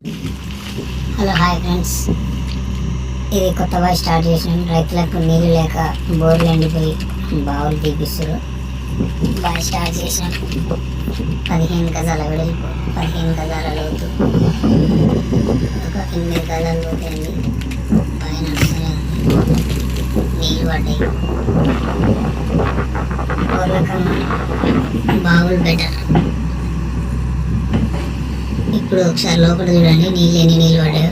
Hello hi friends, ఇది కొత్తగా start చేసిన రైతులకు నీళ్ళు లేక బోర్లు ఎండిపోయి బావులు తీపిస్తారు. బాగా స్టార్ట్ చేసిన 15 గజాల వెడల్పు, 15 గజాల లోతు, ఒక 8 గజాలు పోతుంది. బాగా నడుస్తూనే ఉంది, నీళ్ళు పడ్డాయి. బోర్ల కన్నా బావులు బెటర్. ఇప్పుడు ఒకసారి లోపల చూడండి, ఎన్ని నీళ్ళు పడ్డాయో.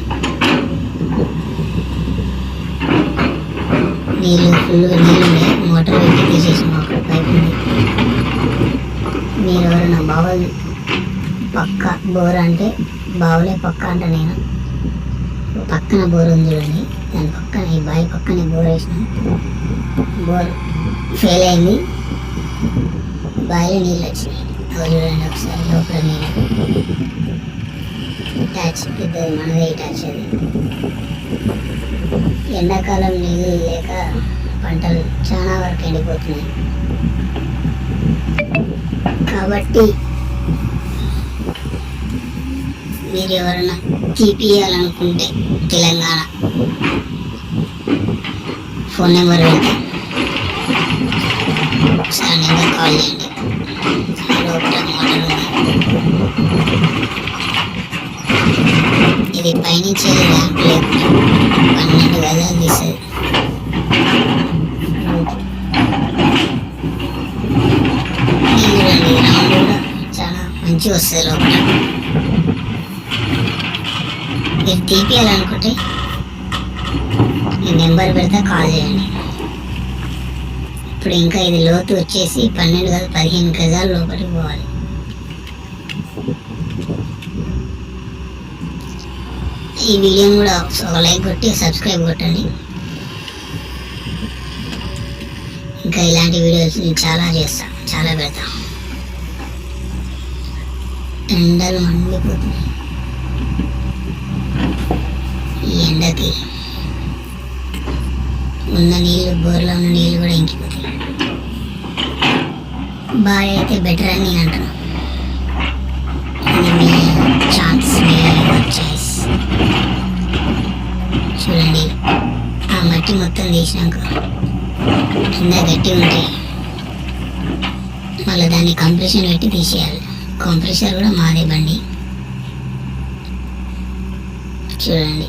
నీళ్ళు ఫుల్గా నీళ్ళు ఉన్నాయి. మోటార్ పెట్టి తీసేసాము, అక్కడ పైపు ఉంది. మీరు ఎవరైనా బావులు పక్క బోర్ అంటే బావులే పక్క అంట. నేను పక్కన బోర్ ఉంది చూడండి, దాని పక్కన ఈ బావి పక్కనే బోర్ వేసినాం. బోర్ ఫెయిల్ అయింది, బావిలో నీళ్ళు వచ్చినాయి. అవి చూడండి ఒకసారి లోపల నీళ్ళు. ట్యాచ్ పెద్దది, మనదే ట్యాచ్. అది ఎండాకాలం నీళ్ళు లేక పంటలు చాలా వరకు ఎండిపోతున్నాయి. కాబట్టి మీరు ఎవరైనా తీపియాలనుకుంటే తెలంగాణ ఫోన్ నెంబర్ పెడితే ఒకసారి నెంబర్ కాల్ చేయండి. లోపల మోటార్ ఉంది. ఇది పైనుంచి ర్యాంప్ లేదు, 12 గజాలు తీస్తుంది. చూడండి, రౌండ్ కూడా చాలా మంచిగా వస్తుంది. లోపల మీరు తీపియాలనుకుంటే ఈ నెంబర్ పెడితే కాల్ చేయండి. ఇప్పుడు ఇంకా ఇది లోతు వచ్చేసి 15 గజాలు లోపలికి పోవాలి. ఈ వీడియోని కూడా ఒక లైక్ కొట్టి సబ్స్క్రైబ్ కొట్టండి. ఇంకా ఇలాంటి వీడియోస్ నేను చాలా చేస్తాను, చాలా పెడతాను. ఎండలు మండిపోతున్నాయి. ఈ ఎండకి ఉన్న నీళ్ళు, బోర్లో ఉన్న నీళ్ళు కూడా ఇంకిపోతాయి. బాగా అయితే బెటర్ అని నేను అంటాను. ఇది మీ ఛాన్స్, మీ చాయిస్. చూడండి, ఆ మట్టి మొత్తం తీసినాక కింద గట్టి ఉంటాయి. మళ్ళీ దాన్ని కంప్రెషన్ పెట్టి తీసేయాలి. కంప్రెషర్ కూడా మాదే బండి. చూడండి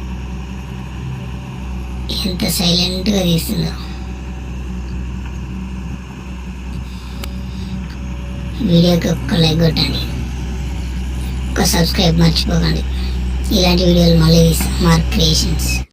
ఎంత సైలెంట్గా తీస్తుందో. వీడియోకి ఒక్క లైక్ కొట్టండి, ఒక సబ్స్క్రైబ్ మర్చిపోకండి. ఇలాంటి వీడియోలు మళ్ళీ తీస్తాం. Mark creations.